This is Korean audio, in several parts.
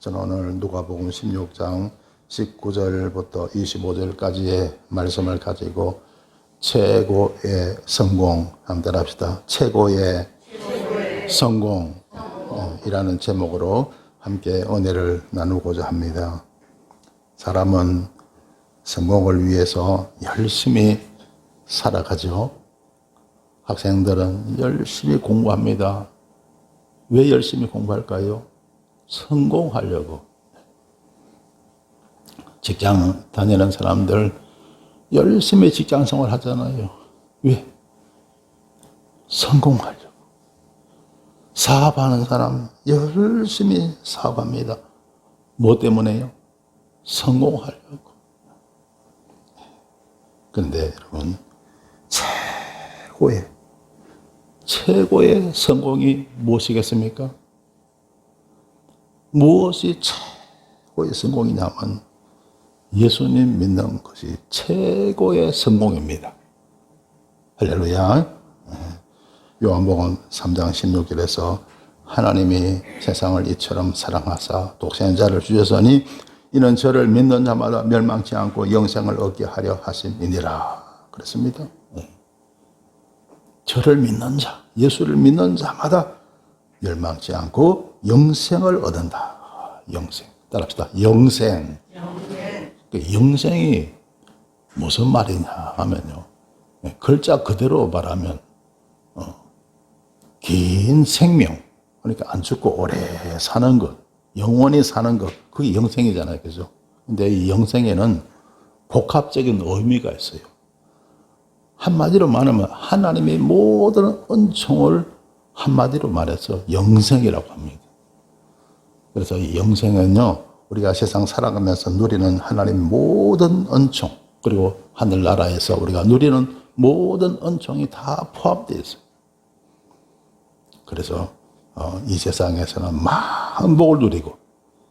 저는 오늘 누가복음 16장 19절부터 25절까지의 말씀을 가지고 최고의 성공, 한번 합시다. 최고의 성공이라는 제목으로 함께 은혜를 나누고자 합니다. 사람은 성공을 위해서 열심히 살아가죠. 학생들은 열심히 공부합니다. 왜 열심히 공부할까요? 성공하려고. 직장 다니는 사람들 열심히 직장 생활 하잖아요. 왜? 성공하려고. 사업하는 사람 열심히 사업합니다. 뭐 때문에요? 성공하려고. 그런데 여러분, 최고의 성공이 무엇이겠습니까? 무엇이 최고의 성공이냐면 예수님 믿는 것이 최고의 성공입니다. 할렐루야. 요한복음 3장 16절에서 하나님이 세상을 이처럼 사랑하사 독생자를 주셨으니 이는 저를 믿는 자마다 멸망치 않고 영생을 얻게 하려 하심이니라 그랬습니다. 저를 믿는 자, 예수를 믿는 자마다 멸망치 않고 영생을 얻는다. 영생. 따라합시다. 영생. 영생이 무슨 말이냐 하면요. 글자 그대로 말하면 긴 생명. 그러니까 안 죽고 오래 사는 것. 영원히 사는 것. 그게 영생이잖아요. 그죠? 근데 이 영생에는 복합적인 의미가 있어요. 한마디로 말하면 하나님의 모든 은총을 한마디로 말해서 영생이라고 합니다. 그래서 이 영생은요, 우리가 세상 살아가면서 누리는 하나님의 모든 은총, 그리고 하늘나라에서 우리가 누리는 모든 은총이 다 포함되어 있어요. 그래서 이 세상에서는 많은 복을 누리고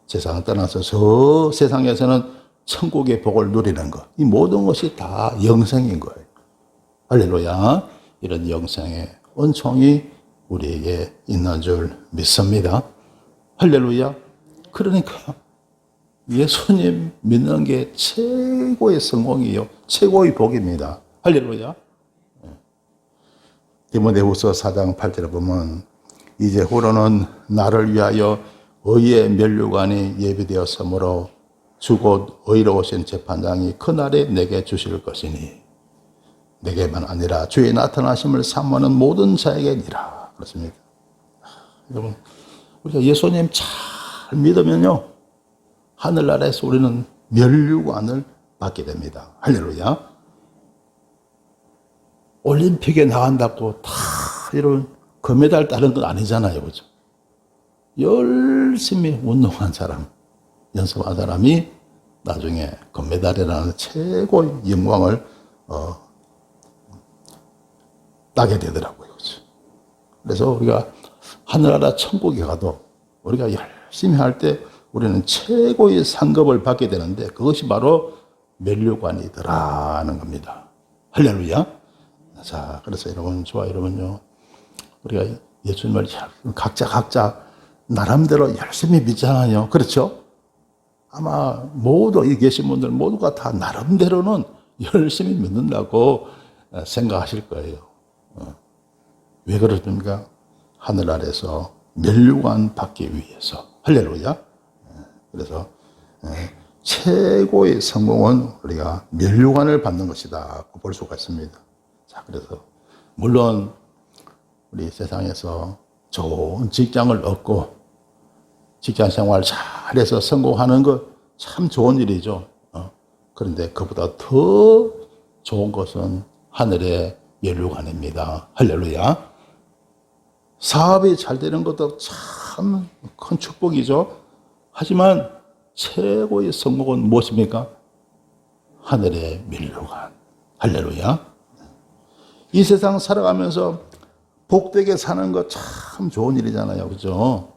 세상을 떠나서 저 세상에서는 천국의 복을 누리는 것, 이 모든 것이 다 영생인 거예요. 할렐루야. 이런 영생의 은총이 우리에게 있는 줄 믿습니다. 할렐루야. 그러니까 예수님 믿는 게 최고의 성공이요, 최고의 복입니다. 할렐루야. 디모데후서 4장 8절에 보면 이제후로는 나를 위하여 의의 면류관이 예비되었으므로 주 곧 의로우신 재판장이 그날에 내게 주실 것이니 내게만 아니라 주의 나타나심을 사모하는 모든 자에게니라. 그렇습니다. 여러분, 우리가 예수님 잘 믿으면요, 하늘나라에서 우리는 면류관을 받게 됩니다. 할렐루야. 올림픽에 나간다고 다 이런 금메달 따는 건 아니잖아요. 그죠? 열심히 운동한 사람, 연습한 사람이 나중에 금메달이라는 최고의 영광을 따게 되더라고요. 그죠? 그래서 우리가 하늘나라 천국에 가도 우리가 열심히 할 때 우리는 최고의 상급을 받게 되는데 그것이 바로 면류관이더라는 겁니다. 할렐루야. 자, 그래서 여러분, 저와 여러분요, 우리가 예수님을 각자 나름대로 열심히 믿잖아요. 그렇죠? 아마 모두 여기 계신 분들 모두가 다 나름대로는 열심히 믿는다고 생각하실 거예요. 왜 그러십니까? 하늘 아래서 면류관 받기 위해서. 할렐루야. 그래서 최고의 성공은 우리가 면류관을 받는 것이다 볼 수가 있습니다. 자, 그래서 물론 우리 세상에서 좋은 직장을 얻고 직장 생활 잘해서 성공하는 것 참 좋은 일이죠. 그런데 그보다 더 좋은 것은 하늘의 면류관입니다. 할렐루야. 사업이 잘 되는 것도 참 큰 축복이죠. 하지만 최고의 성공은 무엇입니까? 하늘의 면류관. 할렐루야. 이 세상 살아가면서 복되게 사는 거 참 좋은 일이잖아요. 그죠?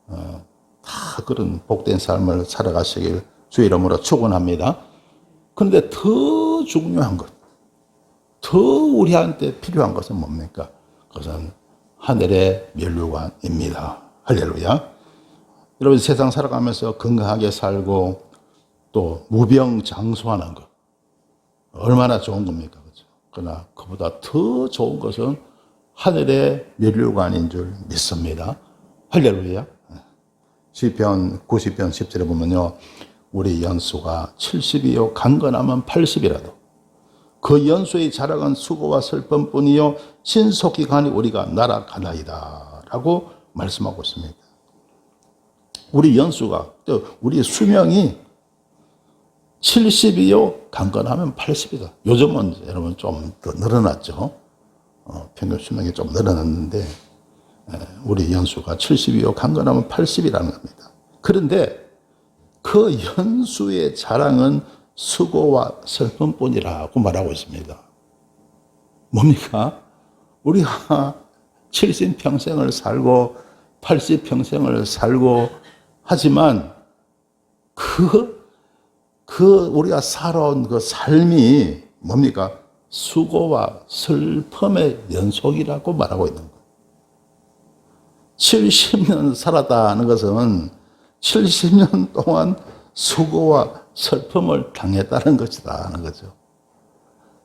다 그런 복된 삶을 살아가시길 주의 이름으로 축원합니다. 그런데 더 중요한 것, 더 우리한테 필요한 것은 뭡니까? 그것은 하늘의 면류관입니다. 할렐루야. 여러분 세상 살아가면서 건강하게 살고 또 무병장수하는 것 얼마나 좋은 겁니까? 그렇죠? 그러나 그보다 더 좋은 것은 하늘의 면류관인 줄 믿습니다. 할렐루야. 시편 90편 10절에 보면요. 우리 연수가 70이요 강건하면 80이라도 그 연수의 자랑은 수고와 슬픔뿐이요 신속히 가니 우리가 날아가나이다 라고 말씀하고 있습니다. 우리 연수가 또 우리 수명이 70이요 강건하면 80이다. 요즘은 여러분 좀 더 늘어났죠. 평균 수명이 좀 늘어났는데 우리 연수가 70이요 강건하면 80이라는 겁니다. 그런데 그 연수의 자랑은 수고와 슬픔뿐이라고 말하고 있습니다. 뭡니까? 우리가 70평생을 살고 80평생을 살고 하지만 우리가 살아온 그 삶이 뭡니까? 수고와 슬픔의 연속이라고 말하고 있는 거예요. 70년 살았다는 것은 70년 동안 수고와 슬픔을 당했다는 것이다 하는 거죠.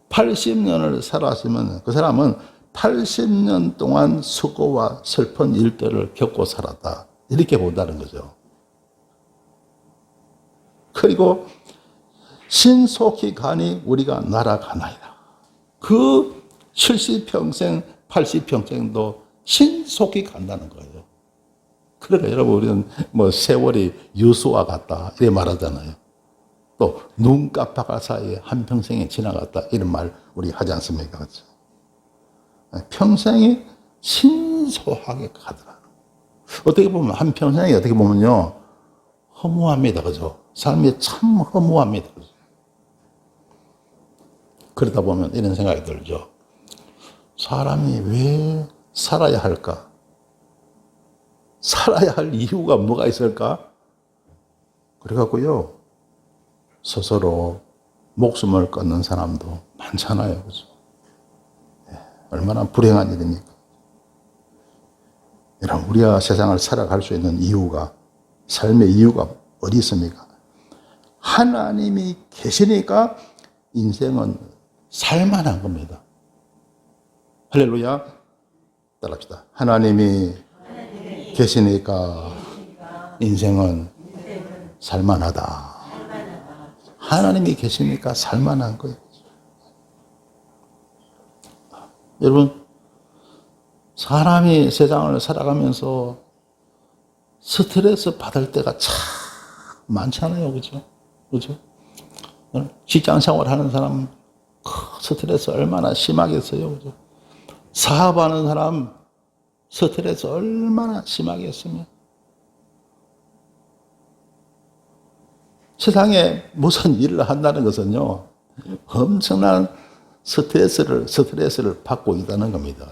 80년을 살았으면 그 사람은 80년 동안 수고와 슬픈 일들을 겪고 살았다. 이렇게 본다는 거죠. 그리고 신속히 가니 우리가 날아가나이다. 그 70평생, 80평생도 신속히 간다는 거예요. 그러니까 여러분 우리는 뭐 세월이 유수와 같다 이렇게 말하잖아요. 또 눈 깜빡할 사이에 한평생이 지나갔다 이런 말 우리 하지 않습니까? 그렇죠? 평생이 신속하게 가더라. 어떻게 보면 한평생이 어떻게 보면요 허무합니다. 그죠? 삶이 참 허무합니다. 그죠? 그러다 보면 이런 생각이 들죠. 사람이 왜 살아야 할까? 살아야 할 이유가 뭐가 있을까? 그래갖고요, 스스로 목숨을 끊는 사람도 많잖아요. 그죠? 얼마나 불행한 일입니까? 여러분, 우리가 세상을 살아갈 수 있는 이유가, 삶의 이유가 어디 있습니까? 하나님이 계시니까 인생은 살만한 겁니다. 할렐루야. 따라합시다. 하나님이 계시니까 인생은 살만하다. 하나님이 계시니까 살만한 거예요. 여러분, 사람이 세상을 살아가면서 스트레스 받을 때가 참 많잖아요. 그죠? 그죠? 직장 생활 하는 사람 스트레스 얼마나 심하겠어요. 그죠? 사업하는 사람 스트레스 얼마나 심하게 했으면. 세상에 무슨 일을 한다는 것은요, 엄청난 스트레스를 받고 있다는 겁니다.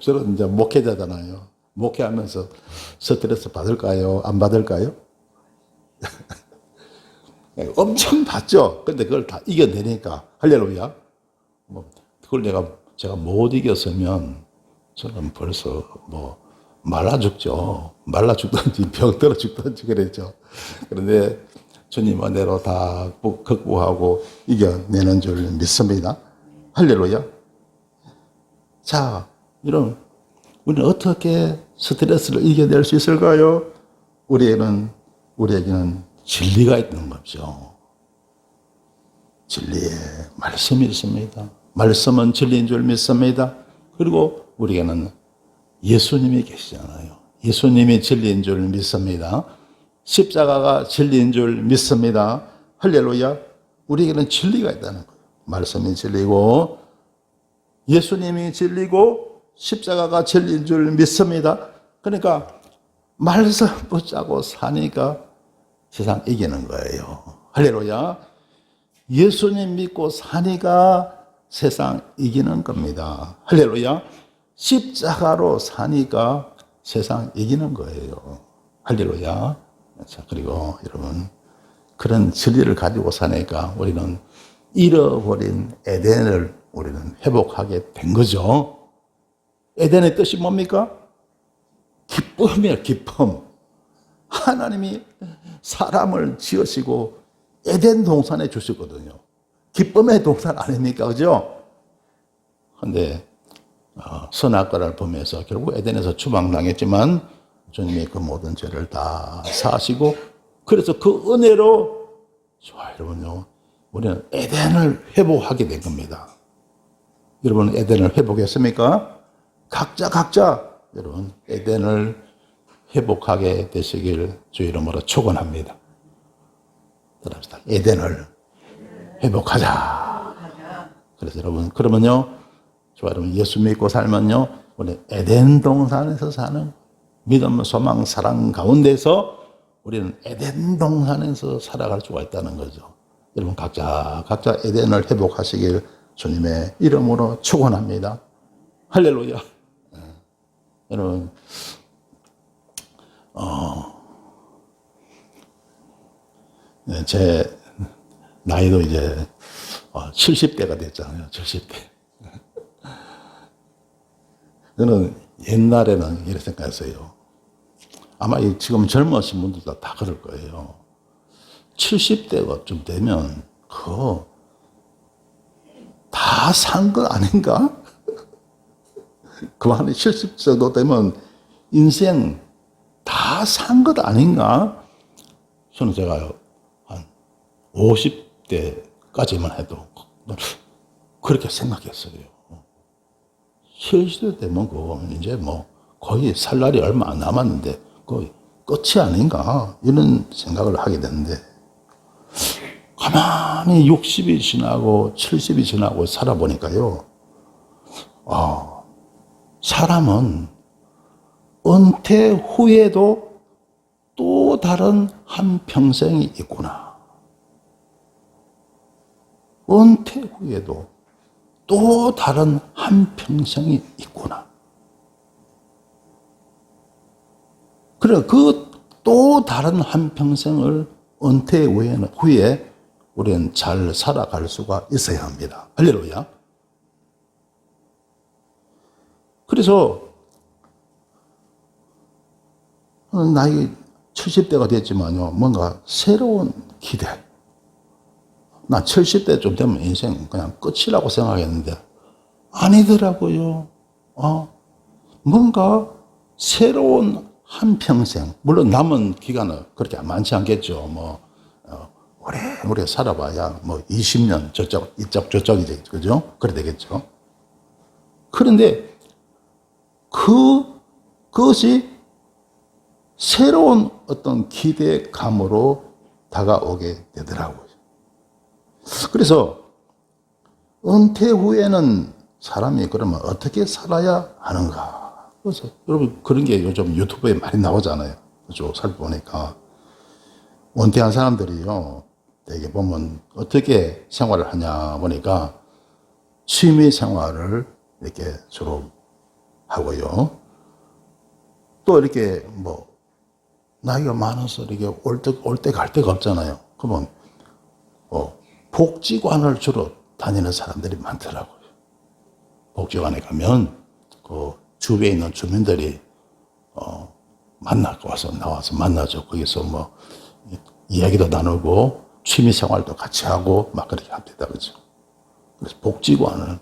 저는 이제 목회자잖아요. 목회하면서 스트레스 받을까요? 안 받을까요? 엄청 받죠. 근데 그걸 다 이겨내니까. 할렐루야. 그걸 제가 못 이겼으면 저는 벌써 말라 죽죠. 말라 죽든지 병들어 죽든지 그랬죠. 그런데 주님 은혜로 다 극복하고 이겨내는 줄 믿습니다. 할렐루야. 자, 우리는 어떻게 스트레스를 이겨낼 수 있을까요? 우리에게는 진리가 있는 거죠. 진리의 말씀이 있습니다. 말씀은 진리인 줄 믿습니다. 그리고 우리에게는 예수님이 계시잖아요. 예수님이 진리인 줄 믿습니다. 십자가가 진리인 줄 믿습니다. 할렐루야. 우리에게는 진리가 있다는 거예요. 말씀이 진리고 예수님이 진리고 십자가가 진리인 줄 믿습니다. 그러니까 말씀 붙잡고 사니까 세상 이기는 거예요. 할렐루야. 예수님 믿고 사니까 세상 이기는 겁니다. 할렐루야. 십자가로 사니까 세상 이기는 거예요. 할렐루야. 자, 그리고 여러분, 그런 진리를 가지고 사니까 우리는 잃어버린 에덴을 우리는 회복하게 된 거죠. 에덴의 뜻이 뭡니까? 기쁨이에요, 기쁨. 하나님이 사람을 지으시고 에덴 동산에 주셨거든요. 기쁨의 동산 아닙니까? 그죠? 근데 선악과를 보면서 결국 에덴에서 추방당했지만 주님이 그 모든 죄를 다 사하시고, 그래서 그 은혜로, 좋아요, 여러분요, 우리는 에덴을 회복하게 된 겁니다. 여러분 에덴을 회복했습니까? 각자 여러분 에덴을 회복하게 되시길 주 이름으로 축원합니다. 따라합시다. 에덴을 회복하자. 그래서 여러분, 그러면요, 여러분 예수 믿고 살면요, 우리 에덴 동산에서 사는 믿음, 소망, 사랑 가운데서 우리는 에덴 동산에서 살아갈 수가 있다는 거죠. 여러분 각자 에덴을 회복하시길 주님의 이름으로 축원합니다. 할렐루야. 여러분, 제 나이도 이제 70대가 됐잖아요. 70대. 저는 옛날에는 이렇게 생각했어요. 아마 지금 젊으신 분들도 다 그럴 거예요. 70대가 좀 되면 그거 다 산 거 아닌가? 그 안에 70 정도 되면 인생 다 산 것 아닌가? 저는 제가 한 50대까지만 해도 그렇게 생각했어요. 70대 되면 그거 이제 뭐 거의 살 날이 얼마 안 남았는데 거의 끝이 아닌가? 이런 생각을 하게 됐는데, 가만히 60이 지나고 70이 지나고 살아보니까요, 사람은 은퇴 후에도 또 다른 한 평생이 있구나. 은퇴 후에도 또 다른 한 평생이 있구나. 그래, 그 또 다른 한 평생을 은퇴 후에 우리는 잘 살아갈 수가 있어야 합니다. 할렐루야. 그래서 나이 70대가 됐지만요, 뭔가 새로운 기대. 나 70대 좀 되면 인생 그냥 끝이라고 생각했는데 아니더라고요. 뭔가 새로운 한 평생, 물론 남은 기간은 그렇게 많지 않겠죠. 오래 살아봐야 20년 저쪽이지, 그죠? 그래 되겠죠. 그런데 그것이 새로운 어떤 기대감으로 다가오게 되더라고요. 그래서 은퇴 후에는 사람이 그러면 어떻게 살아야 하는가? 그래서 여러분 그런 게 요즘 유튜브에 많이 나오잖아요. 쭉 살펴보니까 은퇴한 사람들이요, 되게 보면 어떻게 생활을 하냐 보니까 취미 생활을 이렇게 주로 하고요. 또 이렇게 나이가 많아서 이렇게 올 때 갈 데가 없잖아요. 그러면 복지관을 주로 다니는 사람들이 많더라고요. 복지관에 가면 그 주변에 있는 주민들이 나와서 만나죠. 거기서 이야기도 나누고 취미 생활도 같이 하고 막 그렇게 합니다. 그죠? 그래서 복지관을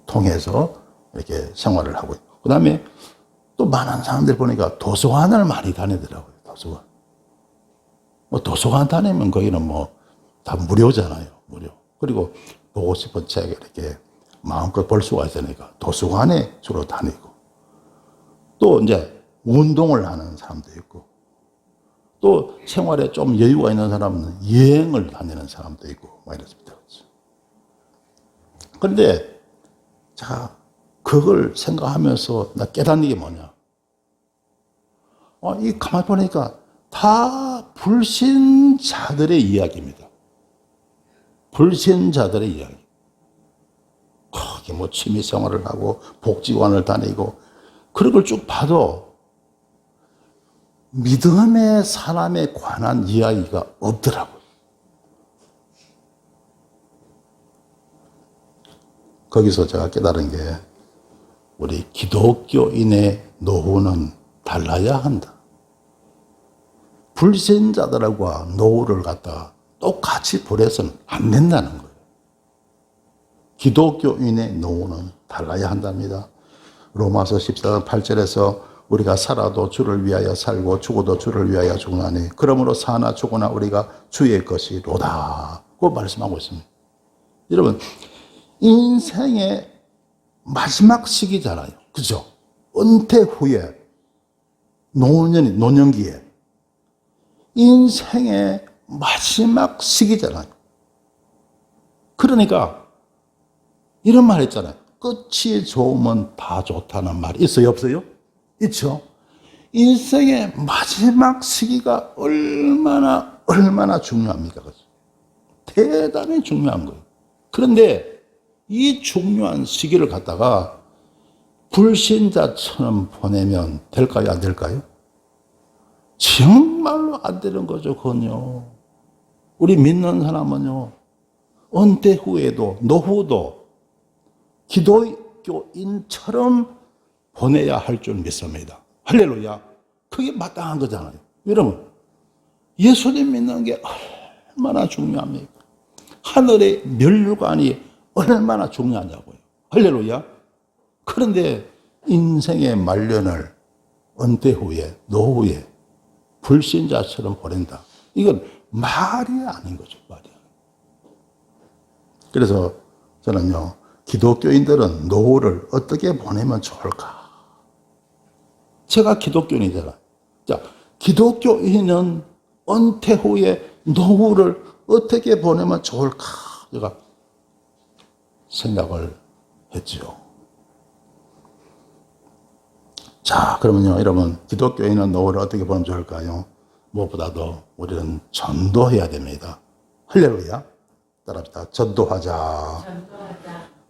통해서 이렇게 생활을 하고, 그 다음에 또 많은 사람들 보니까 도서관을 많이 다니더라고요. 도서관 다니면 거기는 다 무료잖아요. 무료. 그리고 보고 싶은 책 이렇게 마음껏 볼 수가 있으니까 도서관에 주로 다니고, 또 이제 운동을 하는 사람도 있고, 또 생활에 좀 여유가 있는 사람은 여행을 다니는 사람도 있고 막 이렇습니다. 그런데 자, 그걸 생각하면서 나 깨닫는 게 뭐냐? 이 가만히 보니까 다 불신자들의 이야기입니다. 불신자들의 이야기. 거기 취미 생활을 하고 복지관을 다니고 그런 걸 쭉 봐도 믿음의 사람에 관한 이야기가 없더라고요. 거기서 제가 깨달은 게, 우리 기독교인의 노후는 달라야 한다. 불신자들과 노후를 갖다가 똑같이 보내서는 안 된다는 거예요. 기독교인의 노후는 달라야 한답니다. 로마서 14장 8절에서 우리가 살아도 주를 위하여 살고 죽어도 주를 위하여 죽나니 그러므로 사나 죽으나 우리가 주의 것이로다. 고 말씀하고 있습니다. 여러분, 인생의 마지막 시기잖아요. 그죠? 은퇴 후에, 노년기에. 인생의 마지막 시기잖아요. 그러니까, 이런 말 했잖아요. 끝이 좋으면 다 좋다는 말이 있어요, 없어요? 있죠? 인생의 마지막 시기가 얼마나 중요합니까? 그죠? 대단히 중요한 거예요. 그런데, 이 중요한 시기를 갖다가 불신자처럼 보내면 될까요? 안 될까요? 정말로 안 되는 거죠, 그건요. 우리 믿는 사람은요, 은퇴 후에도, 노후도 기독교인처럼 보내야 할 줄 믿습니다. 할렐루야. 그게 마땅한 거잖아요. 여러분, 예수님 믿는 게 얼마나 중요합니까? 하늘의 멸관이 얼마나 중요하냐고요. 할렐루야. 그런데 인생의 말년을 은퇴 후에, 노후에 불신자처럼 보낸다. 이건 말이 아닌 거죠. 말이 아닌. 그래서 저는요, 기독교인들은 노후를 어떻게 보내면 좋을까? 제가 기독교인이잖아요. 자, 기독교인은 은퇴 후에 노후를 어떻게 보내면 좋을까? 제가 생각을 했죠. 자, 그러면요, 여러분, 기독교인은 노후를 어떻게 보내면 좋을까요? 무엇보다도 우리는 전도해야 됩니다. 할렐루야. 따라합시다. 전도하자.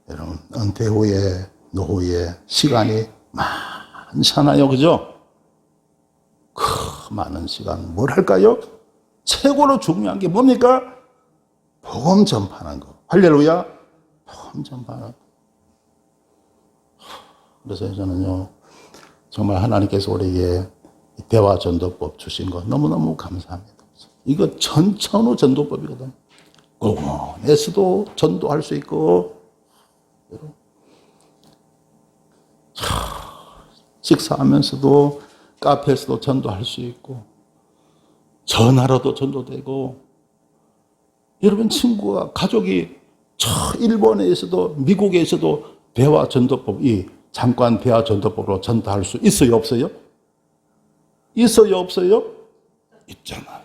여러분, 은퇴 후에, 노후에 시간이 많잖아요. 그죠? 많은 시간, 뭘 할까요? 최고로 중요한 게 뭡니까? 복음 전파하는 거. 할렐루야. 복음 전파하는 거. 그래서 저는요, 정말 하나님께서 우리에게 대화 전도법 주신 거 너무너무 감사합니다. 이거 전천후 전도법이거든. 공원에서도 전도할 수 있고, 식사하면서도 카페에서도 전도할 수 있고, 전화로도 전도되고, 여러분 친구가 가족이 일본에서도 미국에서도 대화 전도법, 이 잠깐 대화 전도법으로 전도할 수 있어요, 없어요? 있어요, 없어요? 있잖아요.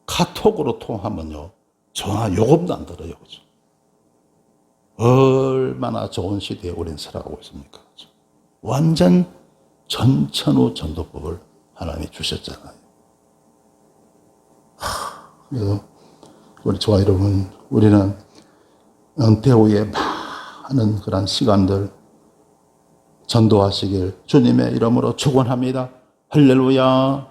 카톡으로 통하면요, 전화 요금도 안 들어요. 그죠? 얼마나 좋은 시대에 우리는 살아가고 있습니까? 그죠? 완전 전천후 전도법을 하나님이 주셨잖아요. 그래서 우리 저와 여러분, 우리는 은퇴 후에 많은 그런 시간들 전도하시길 주님의 이름으로 축원합니다. 할렐루야.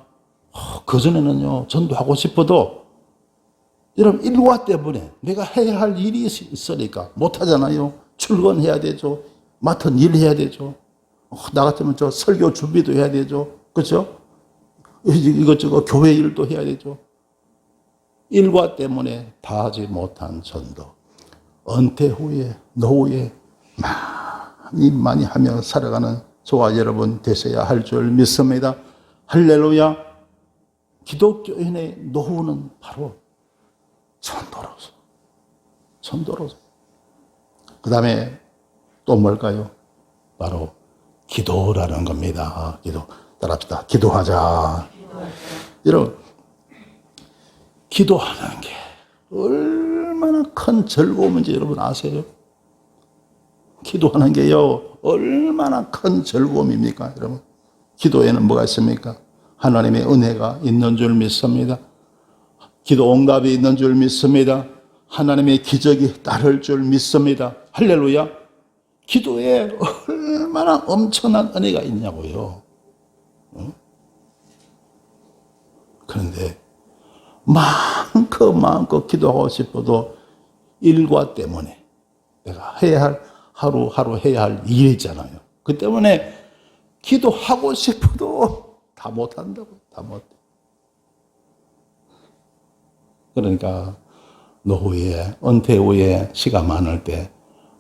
그전에는요, 전도하고 싶어도 여러분 일과 때문에 내가 해야 할 일이 있으니까 못하잖아요. 출근해야 되죠. 맡은 일 해야 되죠. 나 같으면 저 설교 준비도 해야 되죠. 그렇죠? 이것저것 교회 일도 해야 되죠. 일과 때문에 다 하지 못한 전도. 은퇴 후에, 노후에 많이 하며 살아가는 저와 여러분 되셔야 할 줄 믿습니다. 할렐루야. 기독교인의 노후는 바로 전도로서. 그 다음에 또 뭘까요? 바로 기도라는 겁니다. 기도. 따라합시다. 기도하자. 여러분, 기도하는 게 얼마나 큰 즐거움인지 여러분 아세요? 기도하는 게요, 얼마나 큰 즐거움입니까, 여러분? 기도에는 뭐가 있습니까? 하나님의 은혜가 있는 줄 믿습니다. 기도 응답이 있는 줄 믿습니다. 하나님의 기적이 따를 줄 믿습니다. 할렐루야. 기도에 얼마나 엄청난 은혜가 있냐고요. 그런데 마음껏 기도하고 싶어도 일과 때문에 내가 해야 할, 하루하루 해야 할 일이 있잖아요. 그 때문에 기도하고 싶어도 다 못한다고. 다 못해. 그러니까 노후에, 은퇴 후에 시간 많을 때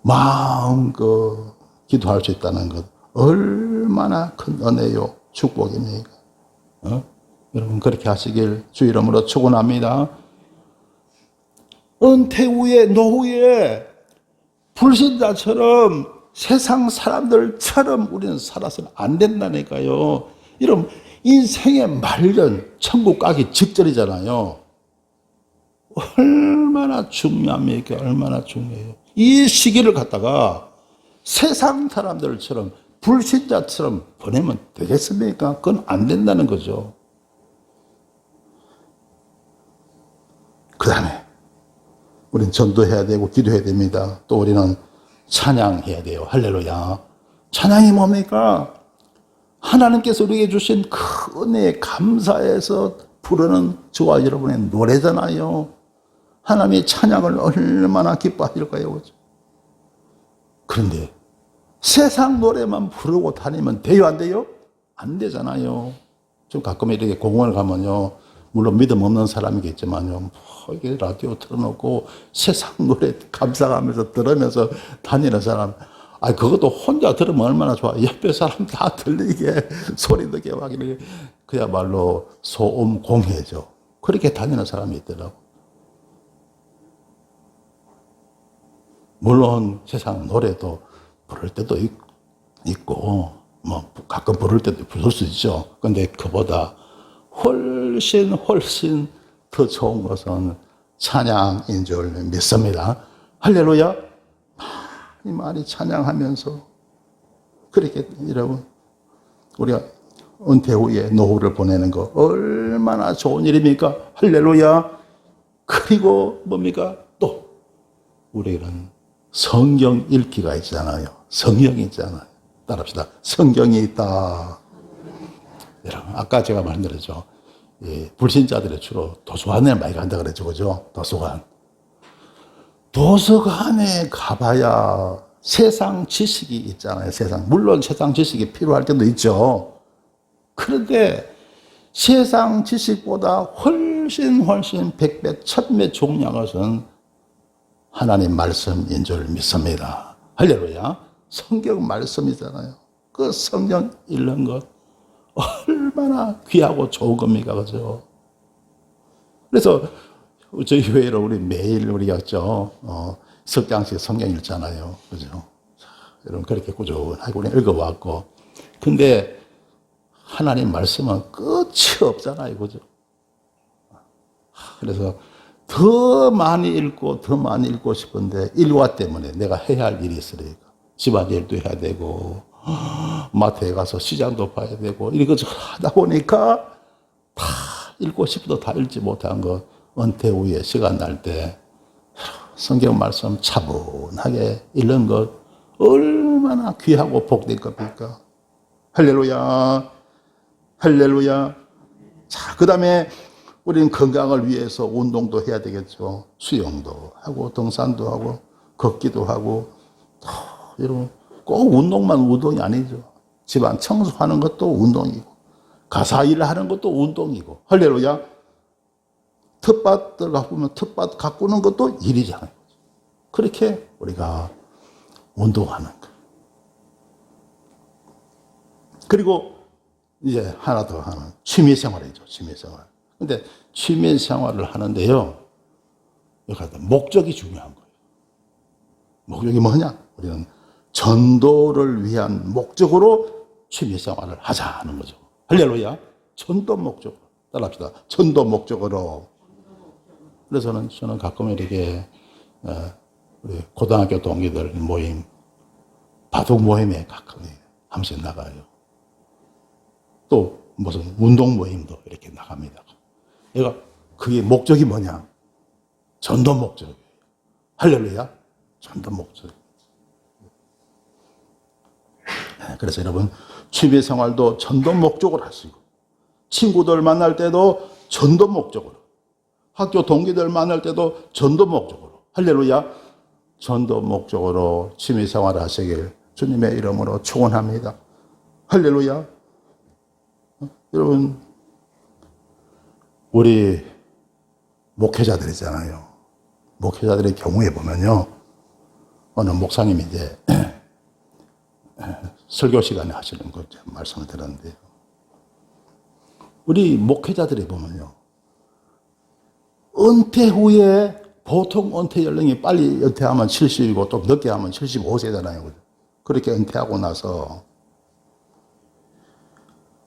마음껏 기도할 수 있다는 것 얼마나 큰 은혜요, 축복입니까? 여러분 그렇게 하시길 주 이름으로 축원합니다. 은퇴 후에, 노후에 불신자처럼 세상 사람들처럼 우리는 살아서는 안 된다니까요. 여러분 인생의 말년, 천국 가기 직전이잖아요. 얼마나 중요합니까? 얼마나 중요해요. 이 시기를 갖다가 세상 사람들처럼 불신자처럼 보내면 되겠습니까? 그건 안 된다는 거죠. 그 다음에 우리는 전도해야 되고 기도해야 됩니다. 또 우리는 찬양해야 돼요. 할렐루야. 찬양이 뭡니까? 하나님께서 우리에게 주신 그 은혜에 감사해서 부르는 저와 여러분의 노래잖아요. 하나님의 찬양을 얼마나 기뻐하실까요? 그런데 세상 노래만 부르고 다니면 돼요, 안 돼요? 안 되잖아요. 좀 가끔 이렇게 공원을 가면요, 물론 믿음 없는 사람이겠지만요, 이게 라디오 틀어놓고 세상 노래 감상하면서 들으면서 다니는 사람, 그것도 혼자 들으면 얼마나 좋아. 옆에 사람 다 들리게 소리 듣게 막 이렇게 그야말로 소음 공해죠. 그렇게 다니는 사람이 있더라고. 물론 세상 노래도 부를 때도 있고, 뭐 가끔 부를 때도 부를 수 있죠. 근데 그보다 훨씬 더 좋은 것은 찬양인 줄 믿습니다. 할렐루야. 많이 많이 찬양하면서 그렇게 여러분 우리가 은퇴 후에 노후를 보내는 거 얼마나 좋은 일입니까? 할렐루야. 그리고 뭡니까? 또 우리는 성경 읽기가 있잖아요. 성경이 있잖아요. 따라합시다. 성경이 있다. 여러분 아까 제가 말씀드렸죠. 불신자들이 주로 도서관에 많이 간다 그랬죠. 그죠? 도서관에 가봐야 세상 지식이 있잖아요. 물론 세상 지식이 필요할 때도 있죠. 그런데 세상 지식보다 훨씬 백배, 천배 중요한 것은 하나님 말씀인 줄 믿습니다. 할렐루야. 성경 말씀이잖아요. 그 성경 읽는 것 얼마나 귀하고 좋은 겁니까? 그죠? 그래서 저희 교회로 우리 매일 우리 였죠. 석장씩 성경 읽잖아요. 그죠? 여러분 그렇게 꾸준하게 우리 읽어왔고. 근데 하나님 말씀은 끝이 없잖아요. 그죠? 그래서 더 많이 읽고 싶은데 일과 때문에 내가 해야 할 일이 있으니까 집안일도 해야 되고 마트에 가서 시장도 봐야 되고 이것저것 하다 보니까 다 읽고 싶어도 다 읽지 못한 거 은퇴 후에 시간 날 때 성경 말씀 차분하게 읽는 것 얼마나 귀하고 복된 겁니까? 할렐루야. 할렐루야. 자, 그 다음에 우리는 건강을 위해서 운동도 해야 되겠죠. 수영도 하고 등산도 하고 걷기도 하고 여러분 꼭 운동만 운동이 아니죠. 집안 청소하는 것도 운동이고 가사 일을 하는 것도 운동이고 할렐루야. 텃밭들 가보면 텃밭 가꾸는 것도 일이잖아요. 그렇게 우리가 운동하는 것. 그리고 이제 하나 더 하는 취미생활이죠. 취미생활. 근데 취미생활을 하는데요. 목적이 중요한 거예요. 목적이 뭐냐? 우리는 전도를 위한 목적으로 취미생활을 하자는 거죠. 할렐루야. 전도 목적으로. 따라합시다. 전도 목적으로. 그래서 저는 가끔 이렇게 우리 고등학교 동기들 모임, 바둑 모임에 가끔 한 번씩 나가요. 또 무슨 운동 모임도 이렇게 나갑니다. 얘가 그게 목적이 뭐냐? 전도 목적이에요. 할렐루야. 전도 목적. 그래서 여러분 취미 생활도 전도 목적으로 하시고 친구들 만날 때도 전도 목적으로 학교 동기들 만날 때도 전도 목적으로 할렐루야. 전도 목적으로 취미 생활을 하시길 주님의 이름으로 축원합니다. 할렐루야. 여러분, 우리 목회자들이잖아요. 목회자들의 경우에 보면요, 어느 목사님이 이제 설교 시간에 하시는 거 말씀을 들었는데요. 우리 목회자들이 보면요, 은퇴 후에 보통 은퇴 연령이 빨리 은퇴하면 70이고 또 늦게 하면 75세잖아요. 그렇게 은퇴하고 나서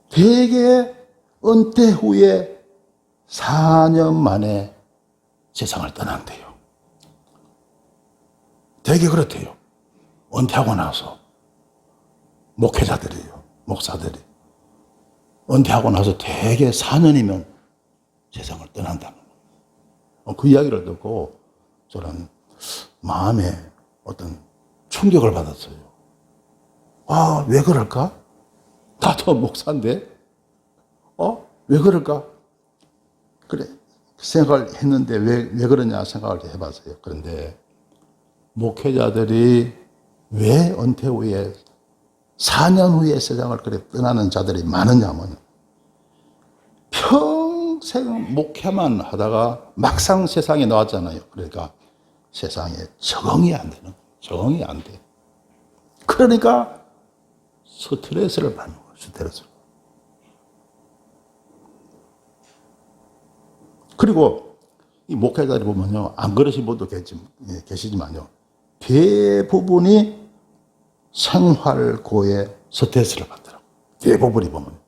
대개 은퇴 후에 4년 만에 세상을 떠난대요. 되게 그렇대요. 은퇴하고 나서 목회자들이에요. 목사들이 은퇴하고 나서 대개 4년이면 세상을 떠난다는 거예요. 그 이야기를 듣고 저는 마음에 어떤 충격을 받았어요. 아, 왜 그럴까? 나도 목사인데 왜 그럴까? 그래 생각을 했는데 왜 그러냐 생각을 해봤어요. 그런데 목회자들이 왜 은퇴 후에 4년 후에 세상을 그래 떠나는 자들이 많으냐면 평생 목회만 하다가 막상 세상에 나왔잖아요. 그러니까 세상에 적응이 안 되는 거예요. 적응이 안 돼. 그러니까 스트레스를 받는 거예요. 스트레스. 그리고 이 목회자들이 보면요, 안 그러신 분도 계시지만요, 대부분이 생활고에 스트레스를 받더라고요. 대부분이 보면.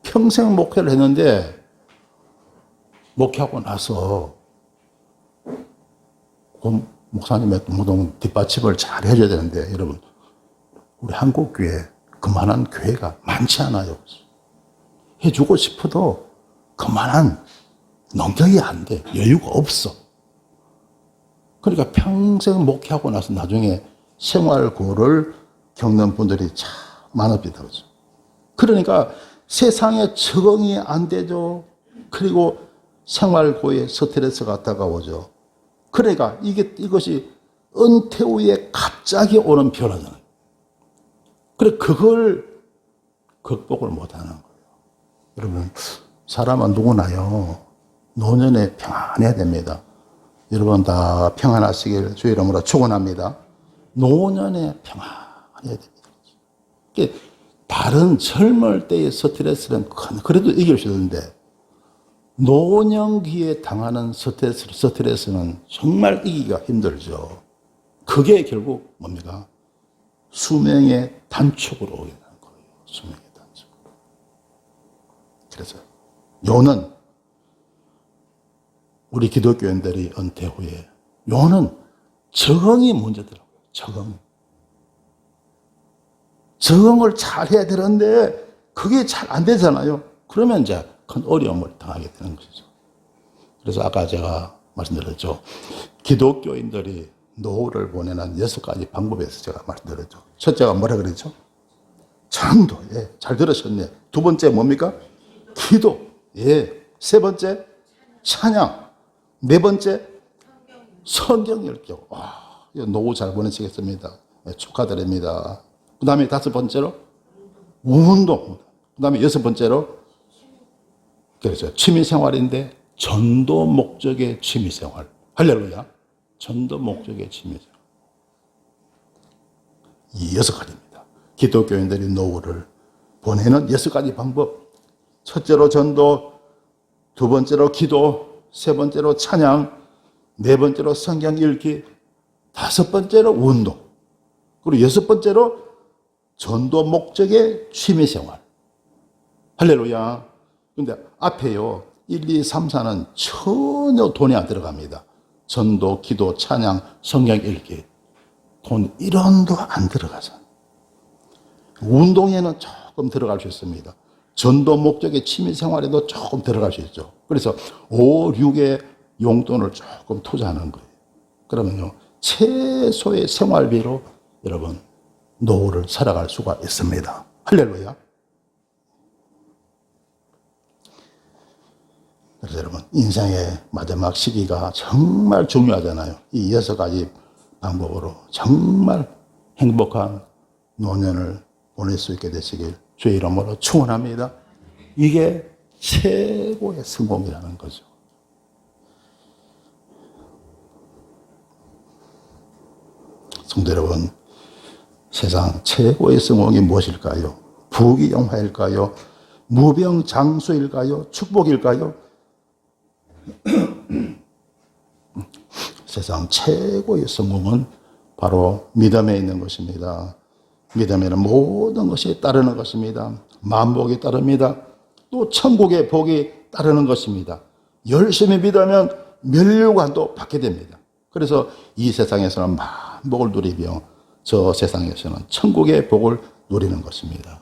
평생 목회를 했는데, 목회하고 나서, 목사님의 모든 뒷받침을 잘 해줘야 되는데, 여러분, 우리 한국교회, 그만한 교회가 많지 않아요. 해주고 싶어도 그만한 능력이 안 돼. 여유가 없어. 그러니까 평생 목회하고 나서 나중에 생활고를 겪는 분들이 참 많습니다. 그러니까 세상에 적응이 안 되죠. 그리고 생활고에 스트레스가 다가오죠. 그러니까 이것이 은퇴 후에 갑자기 오는 변화잖아요. 그래, 그걸 극복을 못 하는 거예요. 여러분, 사람은 누구나요, 노년에 평안해야 됩니다. 여러분 다 평안하시길 주의 이름으로 축원합니다. 노년에 평안해야 됩니다. 다른 젊을 때의 스트레스는 그래도 이길 수 있는데, 노년기에 당하는 스트레스는 정말 이기기가 힘들죠. 그게 결국 뭡니까? 수명의 단축으로 오게 되는 거예요. 수명의 단축으로. 그래서 요는 우리 기독교인들이 은퇴 후에 요는 적응이 문제더라고요. 적응을 잘 해야 되는데 그게 잘 안 되잖아요. 그러면 이제 큰 어려움을 당하게 되는 것이죠. 그래서 아까 제가 말씀드렸죠. 기독교인들이 노후를 보내는 6가지 방법에서 제가 말씀드렸죠. 첫째가 뭐라 그랬죠? 전도. 예, 잘 들으셨네. 두 번째 뭡니까? 기도. 예. 세 번째 찬양. 네 번째 성경 읽기. 와, 노후 잘 보내시겠습니다. 예, 축하드립니다. 그 다음에 다섯 번째로 운동. 그 다음에 여섯 번째로 그래서 취미생활인데 전도 목적의 취미생활. 할렐루야. 전도 목적의 취미생활. 이 6가지입니다. 기독교인들이 노후를 보내는 6가지 방법. 첫째로 전도, 두 번째로 기도, 세 번째로 찬양, 네 번째로 성경 읽기, 다섯 번째로 운동, 그리고 여섯 번째로 전도 목적의 취미생활. 할렐루야. 근데 앞에요, 1, 2, 3, 4는 전혀 돈이 안 들어갑니다. 전도, 기도, 찬양, 성경 읽기. 돈 1원도 안 들어가서. 운동에는 조금 들어갈 수 있습니다. 전도 목적의 취미생활에도 조금 들어갈 수 있죠. 그래서 5, 6의 용돈을 조금 투자하는 거예요. 그러면요, 최소의 생활비로 여러분 노후를 살아갈 수가 있습니다. 할렐루야. 그래서 여러분 인생의 마지막 시기가 정말 중요하잖아요. 이 6가지 방법으로 정말 행복한 노년을 보낼 수 있게 되시길 주의 이름으로 축원합니다. 이게 최고의 성공이라는 거죠. 성도 여러분, 세상 최고의 성공이 무엇일까요? 부귀영화일까요? 무병장수일까요? 축복일까요? 세상 최고의 성공은 바로 믿음에 있는 것입니다. 믿음에는 모든 것이 따르는 것입니다. 만복이 따릅니다. 또 천국의 복이 따르는 것입니다. 열심히 믿으면 면류관도 받게 됩니다. 그래서 이 세상에서는 만복을 누리며 저 세상에서는 천국의 복을 누리는 것입니다.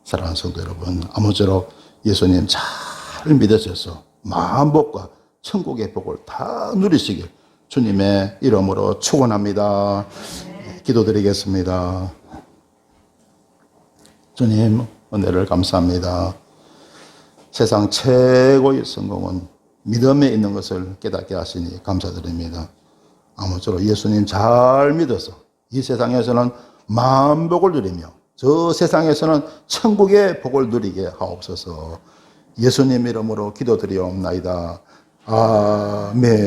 사랑하는 성도 여러분, 아무쪼록 예수님 잘 믿으셔서 만복과 천국의 복을 다 누리시길 주님의 이름으로 축원합니다. 기도드리겠습니다. 주님, 은혜를 감사합니다. 세상 최고의 성공은 믿음에 있는 것을 깨닫게 하시니 감사드립니다. 아무쪼록 예수님 잘 믿어서 이 세상에서는 만복을 누리며 저 세상에서는 천국의 복을 누리게 하옵소서. 예수님 이름으로 기도드리옵나이다. 아멘.